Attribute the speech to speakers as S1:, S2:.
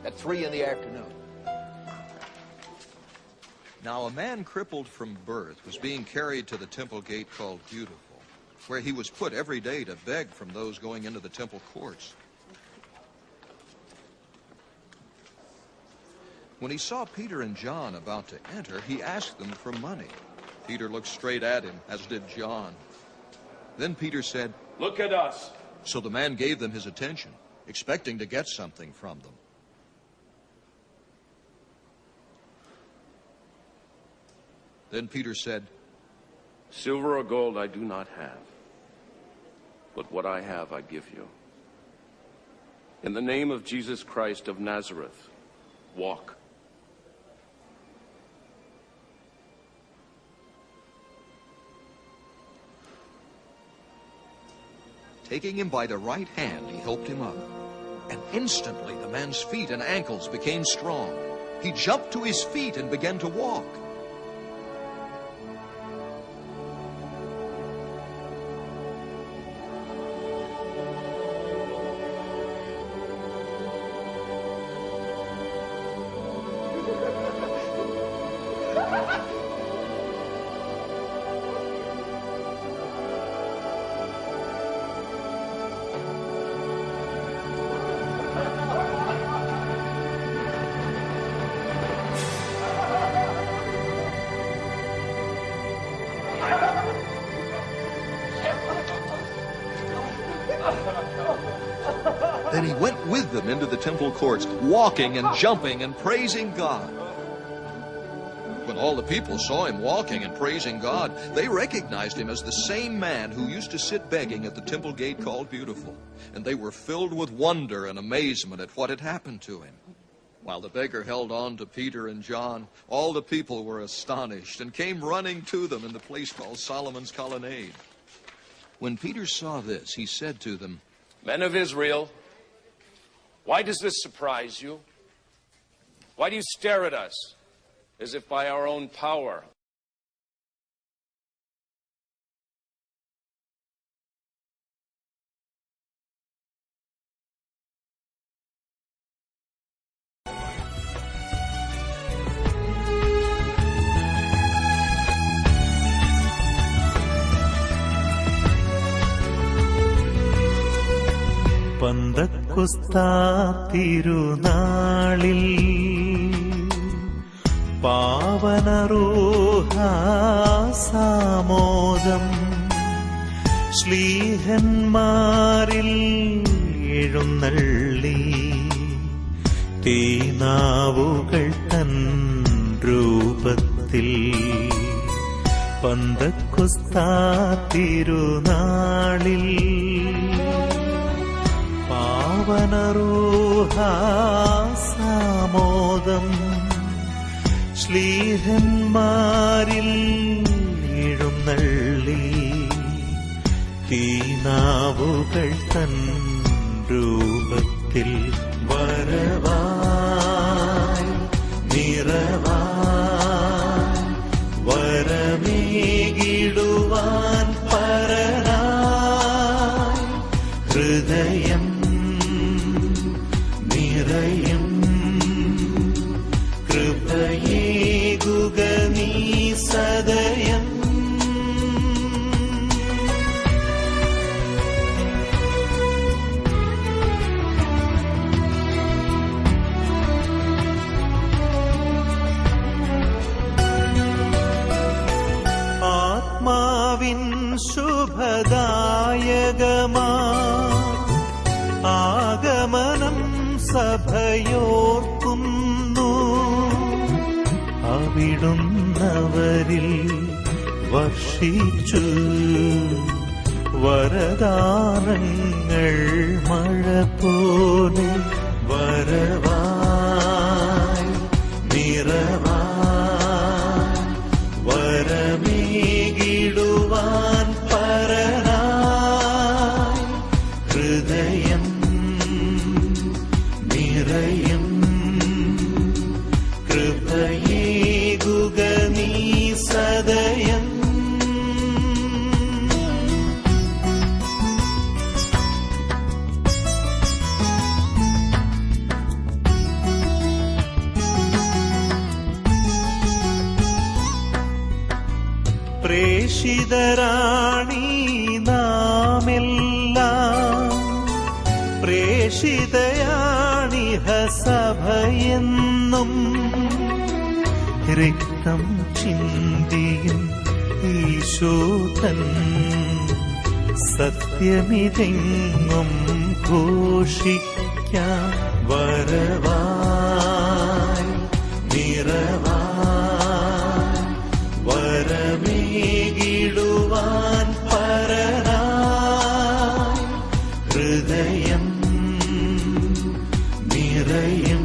S1: at 3 in the afternoon.
S2: Now a man crippled from birth was being carried to the temple gate called Beautiful, where he was put every day to beg from those going into the temple courts. When he saw Peter and John about to enter, he asked them for money. Peter looked straight at him, as did John. Then Peter said,
S3: "Look at us."
S2: So the man gave them his attention, expecting to get something from them. Then Peter said,
S3: "Silver or gold I do not have, but what I have I give you. In the name of Jesus Christ of Nazareth, walk."
S2: Taking him by the right hand, he helped him up. And instantly the man's feet and ankles became strong. He jumped to his feet and began to walk. Then he went with them into the temple courts, walking and jumping and praising God. When all the people saw him walking and praising God, they recognized him as the same man who used to sit begging at the temple gate called Beautiful. And they were filled with wonder and amazement at what had happened to him. While the beggar held on to Peter and John, all the people were astonished and came running to them in the place called Solomon's Colonnade. When Peter saw this, he said to them,
S3: "Men of Israel, why does this surprise you? Why do you stare at us as if by our own power
S4: പന്തക്കുസ്താ തിരുനാളിൽ പാവനറൂഹാസാമോദം ശ്ലീഹന്മാരിൽ എഴുന്നള്ളി തീനാവുകൾ തൻ രൂപത്തിൽ പന്തക്കുസ്താ തിരുനാളിൽ പാവനറൂഹാസാമോദം ശ്ലീഹന്മാരിൽ എഴുന്നള്ളി തീനാവുകൾ തൻ രൂപത്തിൽ വരവായി നിറവായി വരമേകിടുവാൻ പരനായി ഹൃദയം നിറയും കൃപയേകുക നീ സദയം. ആത്മാവിൻ ശുഭദായകമാ ആഗമനം സഭയോർക്കുന്നു. അവിടുന്നവരിൽ വർഷിച്ചു വരദാനങ്ങൾ മഴ പോലെ വരവായി നിറവായി വരമേകിടുവാൻ പരനായി ഹൃദയം നിറയും കൃപയേകുക നീ സദയം. പ്രേഷിതരാണീ നാമെല്ലാം, പ്രേഷിതയാണിഹ സഭയെന്നും. രക്തം ചിന്തിയും ഈശോതൻ സത്യമിതെങ്ങും ഘോഷിക്കാം. വരവായി നിറവായി വരമേകിടുവാൻ പരനായി ഹൃദയം നിറയും.